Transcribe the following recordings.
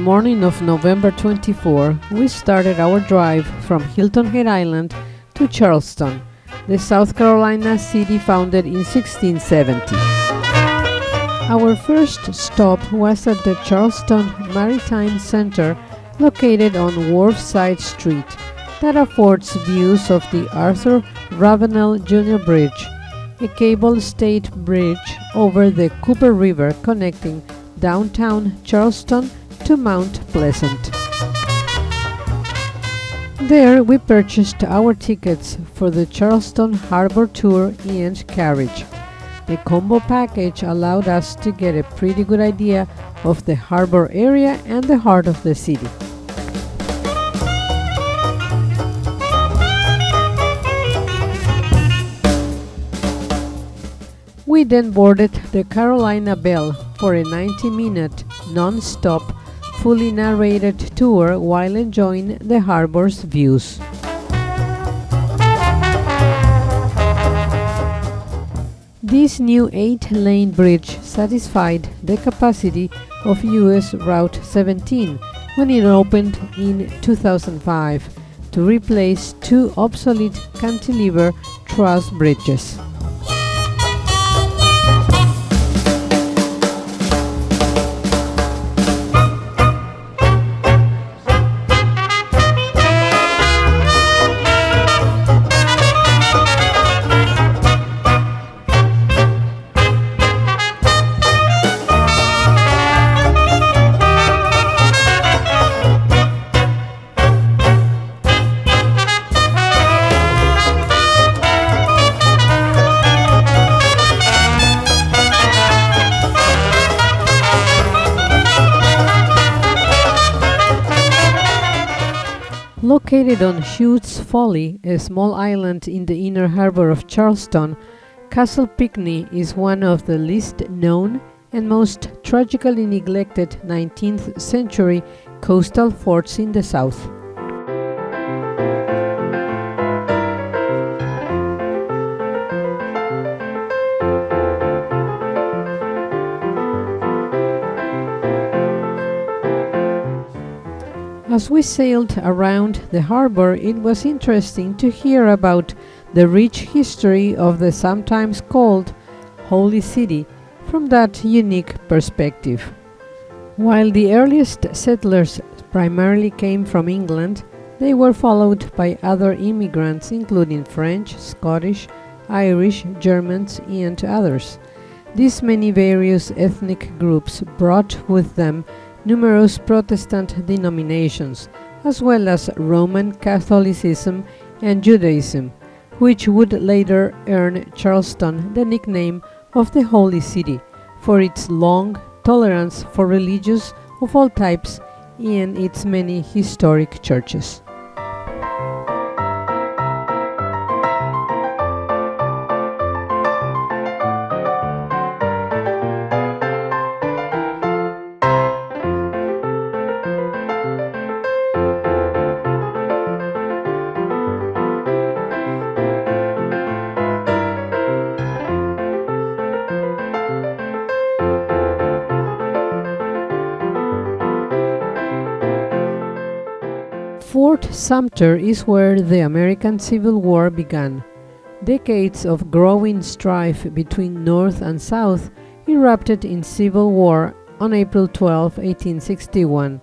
morning of November 24, we started our drive from Hilton Head Island to Charleston, the South Carolina city founded in 1670. Our first stop was at the Charleston Maritime Center, located on Wharfside Street, that affords views of the Arthur Ravenel Jr. Bridge, a cable-stayed bridge over the Cooper River connecting downtown Charleston to Mount Pleasant. There we purchased our tickets for the Charleston Harbor Tour and Carriage. The combo package allowed us to get a pretty good idea of the harbor area and the heart of the city. We then boarded the Carolina Belle for a 90-minute, non-stop, fully narrated tour while enjoying the harbor's views. This new 8-lane bridge satisfied the capacity of US Route 17 when it opened in 2005 to replace two obsolete cantilever truss bridges. Located on Hughes Folly, a small island in the inner harbor of Charleston, Castle Pinckney is one of the least known and most tragically neglected 19th century coastal forts in the South. As we sailed around the harbor, it was interesting to hear about the rich history of the sometimes called Holy City from that unique perspective. While the earliest settlers primarily came from England, they were followed by other immigrants including French, Scottish, Irish, Germans, and others. These many various ethnic groups brought with them numerous Protestant denominations, as well as Roman Catholicism and Judaism, which would later earn Charleston the nickname of the Holy City for its long tolerance for religious of all types and its many historic churches. Fort Sumter is where the American Civil War began. Decades of growing strife between North and South erupted in civil war on April 12, 1861,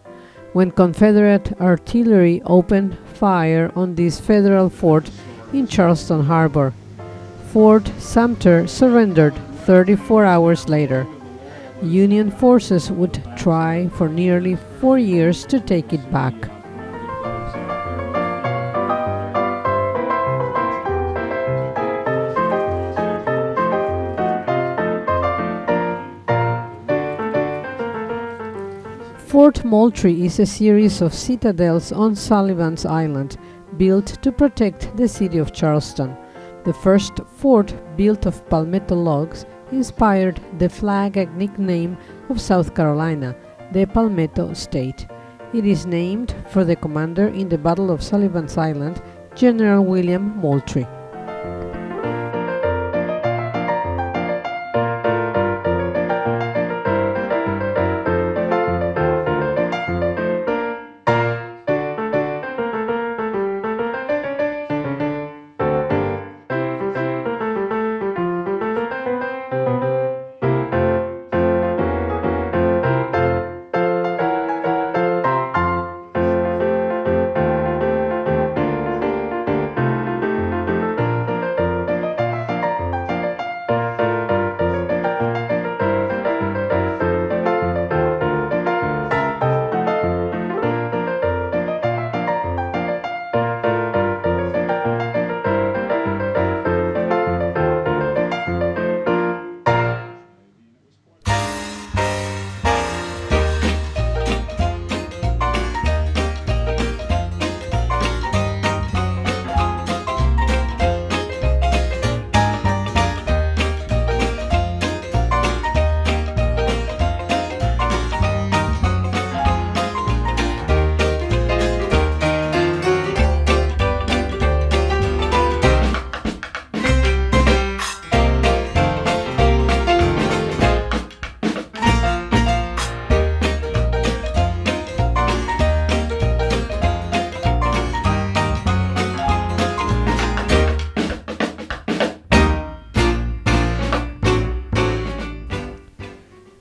when Confederate artillery opened fire on this federal fort in Charleston Harbor. Fort Sumter surrendered 34 hours later. Union forces would try for nearly 4 years to take it back. Fort Moultrie is a series of citadels on Sullivan's Island, built to protect the city of Charleston. The first fort, built of palmetto logs, inspired the flag and nickname of South Carolina, the Palmetto State. It is named for the commander in the Battle of Sullivan's Island, General William Moultrie.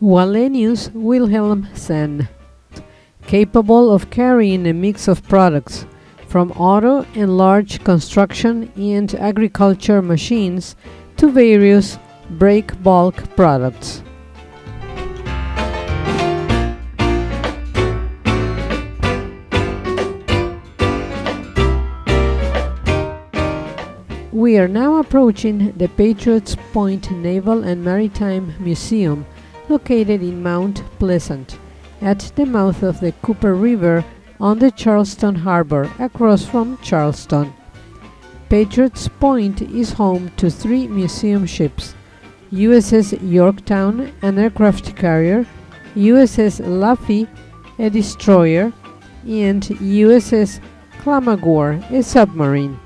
Wallenius Wilhelmsen, capable of carrying a mix of products, from auto and large construction and agriculture machines to various break bulk products. We are now approaching the Patriots Point Naval and Maritime Museum, located in Mount Pleasant, at the mouth of the Cooper River on the Charleston Harbor, across from Charleston. Patriots Point is home to 3 museum ships: USS Yorktown, an aircraft carrier, USS Laffey, a destroyer, and USS Clamagore, a submarine.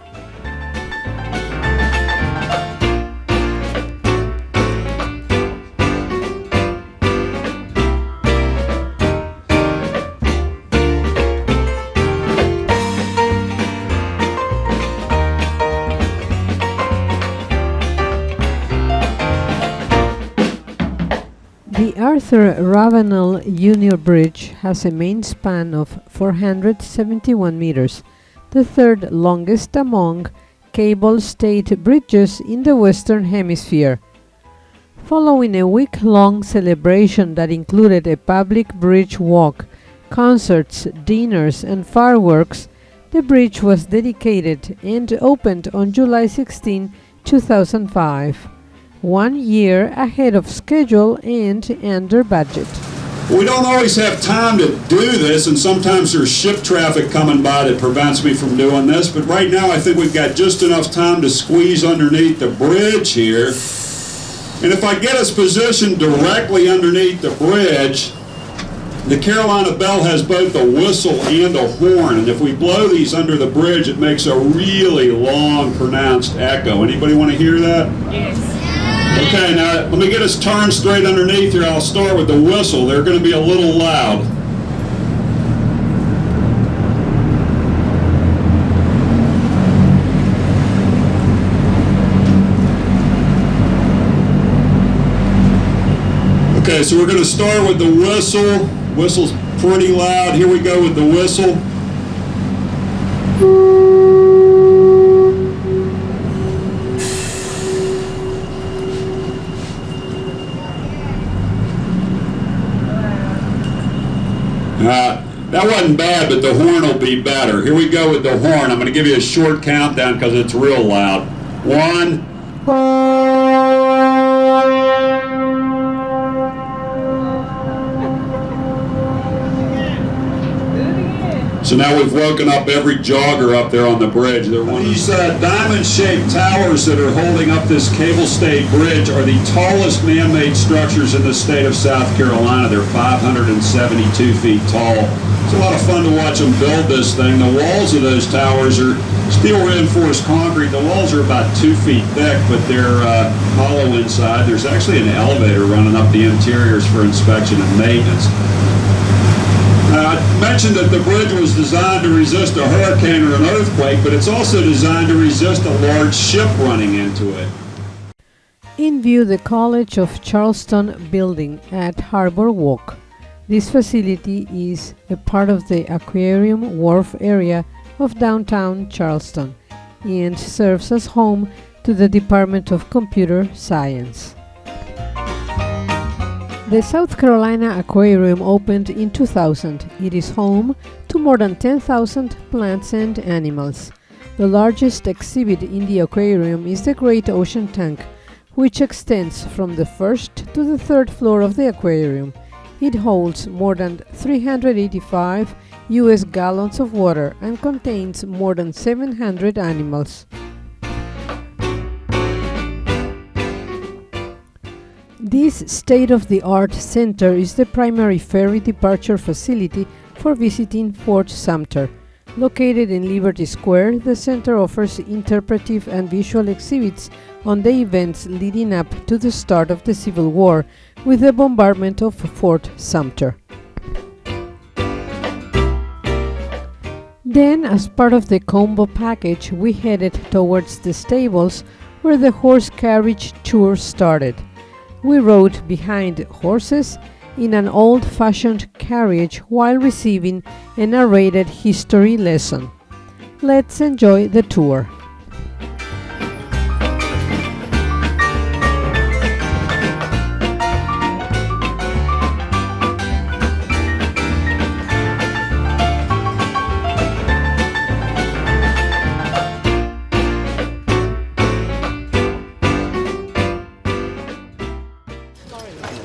The Arthur Ravenel Jr. Bridge has a main span of 471 meters, the third longest among cable-stayed bridges in the Western Hemisphere. Following a week-long celebration that included a public bridge walk, concerts, dinners, and fireworks, the bridge was dedicated and opened on July 16, 2005. 1 year ahead of schedule and under budget. We don't always have time to do this, and sometimes there's ship traffic coming by that prevents me from doing this, but right now I think we've got just enough time to squeeze underneath the bridge here. And if I get us positioned directly underneath the bridge, the Carolina Bell has both a whistle and a horn, and if we blow these under the bridge, it makes a really long, pronounced echo. Anybody want to hear that? Yes. Okay, now let me get us turned straight underneath here. I'll start with the whistle. They're going to be a little loud. Okay, so we're going to start with the whistle. Whistle's pretty loud. Here we go with the whistle. That wasn't bad, but the horn will be better. Here we go with the horn. I'm going to give you a short countdown because it's real loud. 1. So now we've woken up every jogger up there on the bridge. These diamond-shaped towers that are holding up this cable-stayed bridge are the tallest man-made structures in the state of South Carolina. They're 572 feet tall. It's a lot of fun to watch them build this thing. The walls of those towers are steel-reinforced concrete. The walls are about 2 feet thick, but they're hollow inside. There's actually an elevator running up the interiors for inspection and maintenance. I mentioned that the bridge was designed to resist a hurricane or an earthquake, but it's also designed to resist a large ship running into it. In view the College of Charleston building at Harbor Walk. This facility is a part of the Aquarium Wharf area of downtown Charleston and serves as home to the Department of Computer Science. The South Carolina Aquarium opened in 2000. It is home to more than 10,000 plants and animals. The largest exhibit in the aquarium is the Great Ocean Tank, which extends from the first to the third floor of the aquarium. It holds more than 385 US gallons of water and contains more than 700 animals. This state-of-the-art center is the primary ferry departure facility for visiting Fort Sumter. Located in Liberty Square, the center offers interpretive and visual exhibits on the events leading up to the start of the Civil War with the bombardment of Fort Sumter. Then, as part of the combo package, we headed towards the stables where the horse carriage tour started. We rode behind horses in an old-fashioned carriage while receiving a narrated history lesson. Let's enjoy the tour.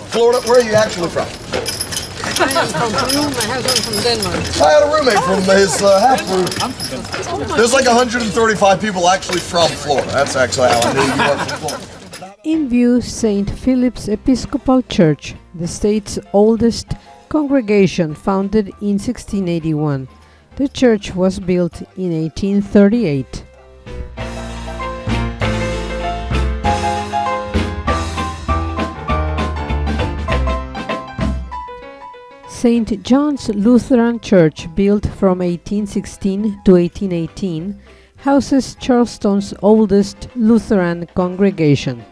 Florida, where are you actually from? I am from Peru, my husband from Denmark. I had a roommate from his half-breed. There's like 135 people actually from Florida. That's actually how I knew you were from Florida. In view St. Philip's Episcopal Church, the state's oldest congregation, founded in 1681. The church was built in 1838. St. John's Lutheran Church, built from 1816 to 1818, houses Charleston's oldest Lutheran congregation.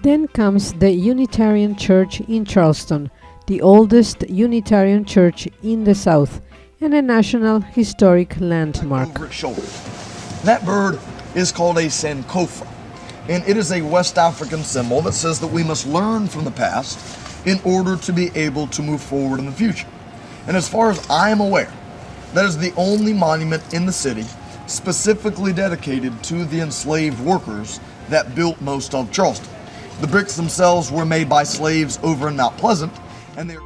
Then comes the Unitarian Church in Charleston, the oldest Unitarian church in the South, and a National Historic Landmark. Over its shoulder. That bird is called a sankofa, and it is a West African symbol that says that we must learn from the past in order to be able to move forward in the future. And as far as I am aware, that is the only monument in the city specifically dedicated to the enslaved workers that built most of Charleston. The bricks themselves were made by slaves over in Mount Pleasant, and they're...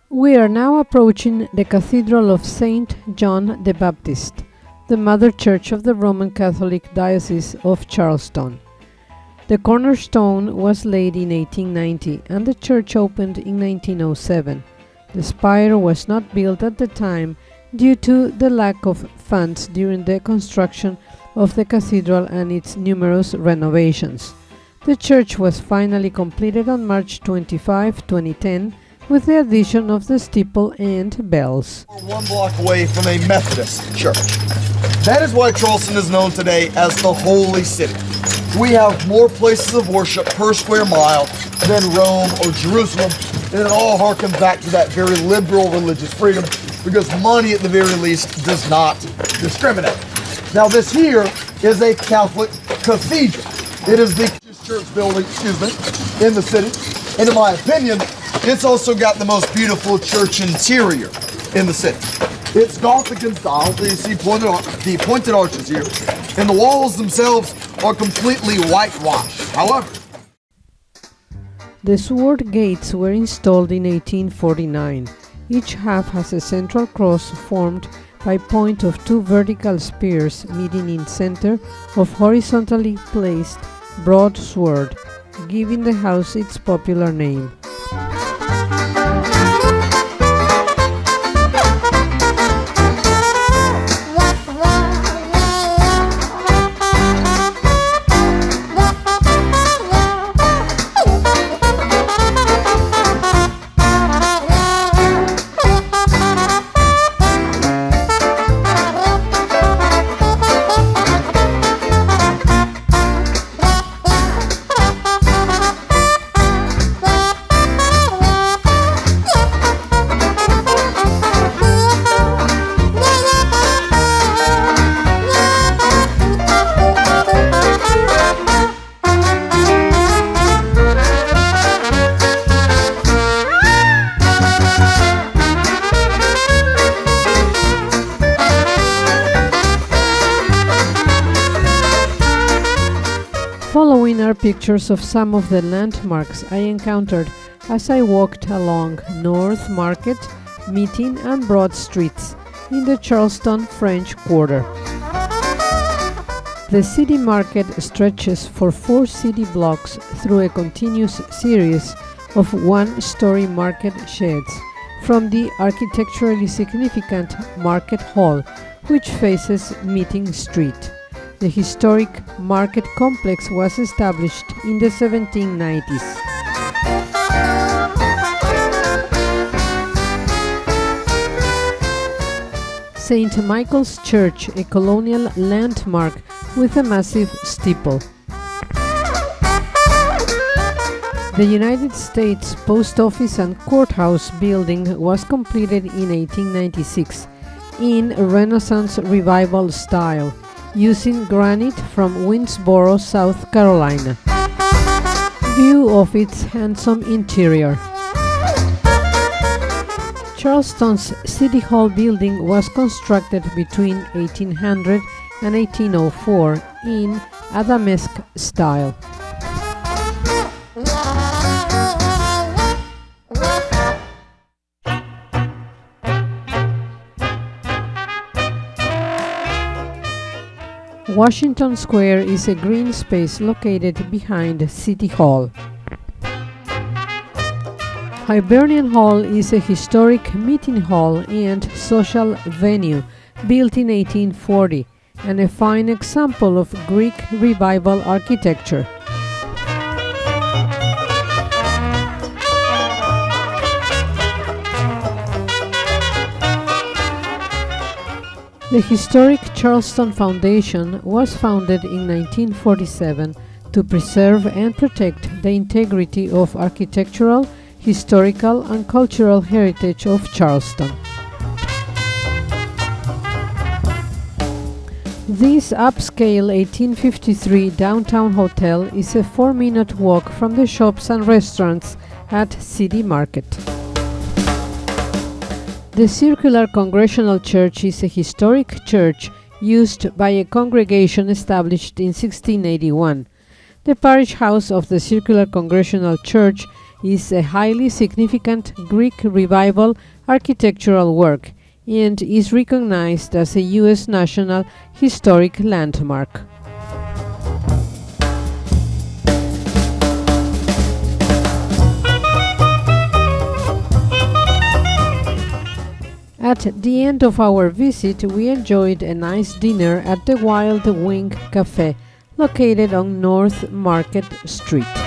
We are now approaching the Cathedral of St. John the Baptist, the mother church of the Roman Catholic Diocese of Charleston. The cornerstone was laid in 1890 and the church opened in 1907. The spire was not built at the time due to the lack of funds during the construction of the cathedral and its numerous renovations. The church was finally completed on March 25, 2010, with the addition of the steeple and bells. We're 1 block away from a Methodist church. That is why Charleston is known today as the Holy City. We have more places of worship per square mile than Rome or Jerusalem, and it all harkens back to that very liberal religious freedom, because money at the very least does not discriminate. Now this here is a Catholic cathedral. It is the largest church building, in the city, and in my opinion, it's also got the most beautiful church interior in the city. It's Gothic in style, so you see the pointed arches here, and the walls themselves are completely whitewashed. However, the sword gates were installed in 1849. Each half has a central cross formed by point of 2 vertical spears meeting in center of horizontally placed broadsword, giving the house its popular name. Following are pictures of some of the landmarks I encountered as I walked along North Market, Meeting and Broad Streets in the Charleston French Quarter. The city market stretches for 4 city blocks through a continuous series of 1-story market sheds from the architecturally significant Market Hall, which faces Meeting Street. The historic market complex was established in the 1790s. St. Michael's Church, a colonial landmark with a massive steeple. The United States Post Office and Courthouse building was completed in 1896 in Renaissance Revival style, using granite from Winnsboro, South Carolina. View of its handsome interior. Charleston's City Hall building was constructed between 1800 and 1804 in Adamesque style. Washington Square is a green space located behind City Hall. Hibernian Hall is a historic meeting hall and social venue built in 1840 and a fine example of Greek Revival architecture. The historic Charleston Foundation was founded in 1947 to preserve and protect the integrity of architectural, historical, and cultural heritage of Charleston. This upscale 1853 downtown hotel is a 4-minute walk from the shops and restaurants at City Market. The Circular Congregational Church is a historic church used by a congregation established in 1681. The parish house of the Circular Congregational Church is a highly significant Greek Revival architectural work and is recognized as a U.S. National Historic Landmark. At the end of our visit, we enjoyed a nice dinner at the Wild Wing Cafe, located on North Market Street.